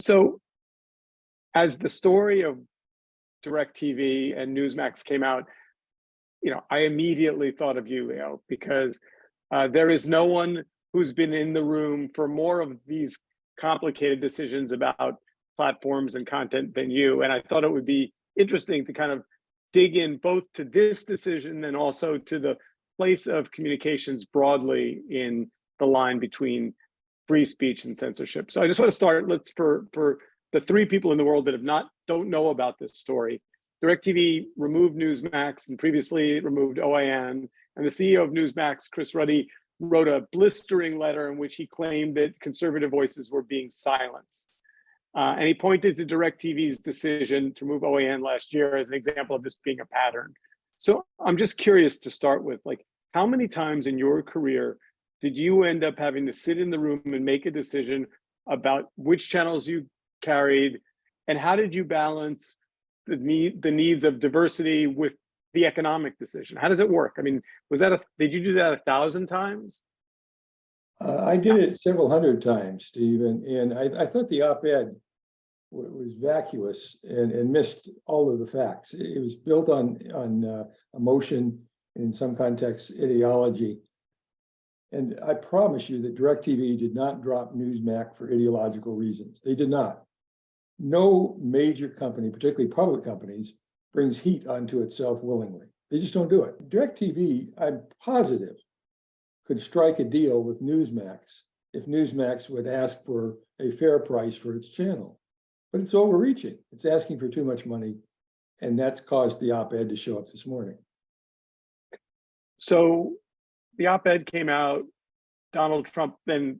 So as the story of DirecTV and Newsmax came out, I immediately thought of you, Leo, because there is no one who's been in the room for more of these complicated decisions about platforms and content than you. And I thought it would be interesting to kind of dig in both to this decision and also to the place of communications broadly in the line between free speech and censorship. So I just want to start, for the three people in the world that don't know about this story. DirecTV removed Newsmax and previously removed OAN, and the CEO of Newsmax, Chris Ruddy, wrote a blistering letter in which he claimed that conservative voices were being silenced. And he pointed to DirecTV's decision to remove OAN last year as an example of this being a pattern. So I'm just curious to start with, how many times in your career did you end up having to sit in the room and make a decision about which channels you carried, and how did you balance the needs of diversity with the economic decision? How does it work? I mean, did you do that 1,000 times? I did it several hundred times, Steve, and I thought the op-ed was vacuous and missed all of the facts. It was built on emotion, in some contexts, ideology. And I promise you that DirecTV did not drop Newsmax for ideological reasons. They did not. No major company, particularly public companies, brings heat onto itself willingly. They just don't do it. DirecTV, I'm positive, could strike a deal with Newsmax if Newsmax would ask for a fair price for its channel. But it's overreaching. It's asking for too much money, and that's caused the op-ed to show up this morning. So the op-ed came out, Donald Trump then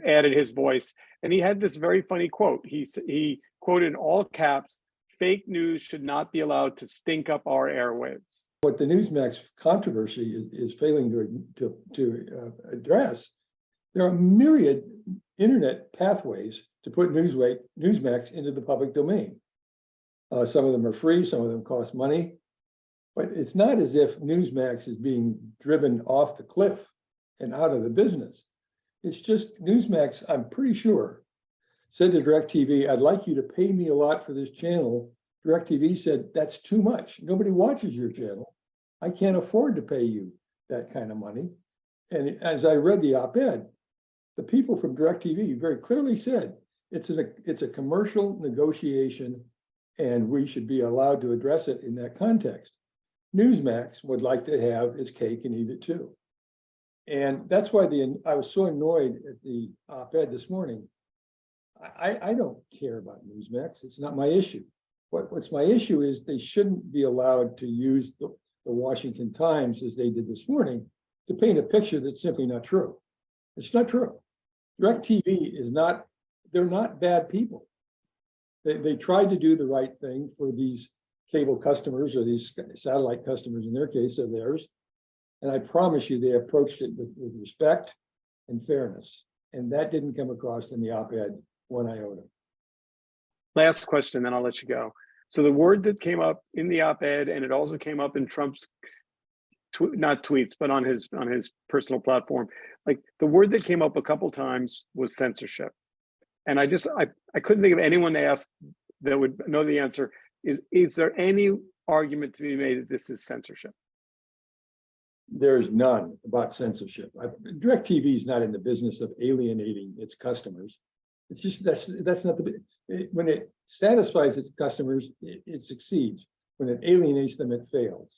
added his voice, and he had this very funny quote. He quoted in all caps, "Fake news should not be allowed to stink up our airwaves." What the Newsmax controversy is failing to address, there are myriad internet pathways to put Newsmax into the public domain. Some of them are free, some of them cost money, but it's not as if Newsmax is being driven off the cliff and out of the business. It's just Newsmax, I'm pretty sure, said to DirecTV, "I'd like you to pay me a lot for this channel." DirecTV said, "That's too much. Nobody watches your channel. I can't afford to pay you that kind of money." And as I read the op-ed, the people from DirecTV very clearly said, it's a commercial negotiation, and we should be allowed to address it in that context. Newsmax would like to have its cake and eat it too. And that's why I was so annoyed at the op-ed this morning. I don't care about Newsmax. It's not my issue. What's my issue is they shouldn't be allowed to use the Washington Times, as they did this morning, to paint a picture that's simply not true. It's not true. DirecTV is not, they're not bad people. They tried to do the right thing for these cable customers, or these satellite customers in their case, of theirs. And I promise you, they approached it with respect and fairness. And that didn't come across in the op-ed one iota. Last question, then I'll let you go. So the word that came up in the op-ed, and it also came up in Trump's, not tweets, but on his personal platform, the word that came up a couple times was censorship. And I couldn't think of anyone to ask that would know the answer. Is there any argument to be made that this is censorship? There's none about censorship. DirecTV is not in the business of alienating its customers. It's just, that's not when it satisfies its customers, it succeeds. When it alienates them, it fails.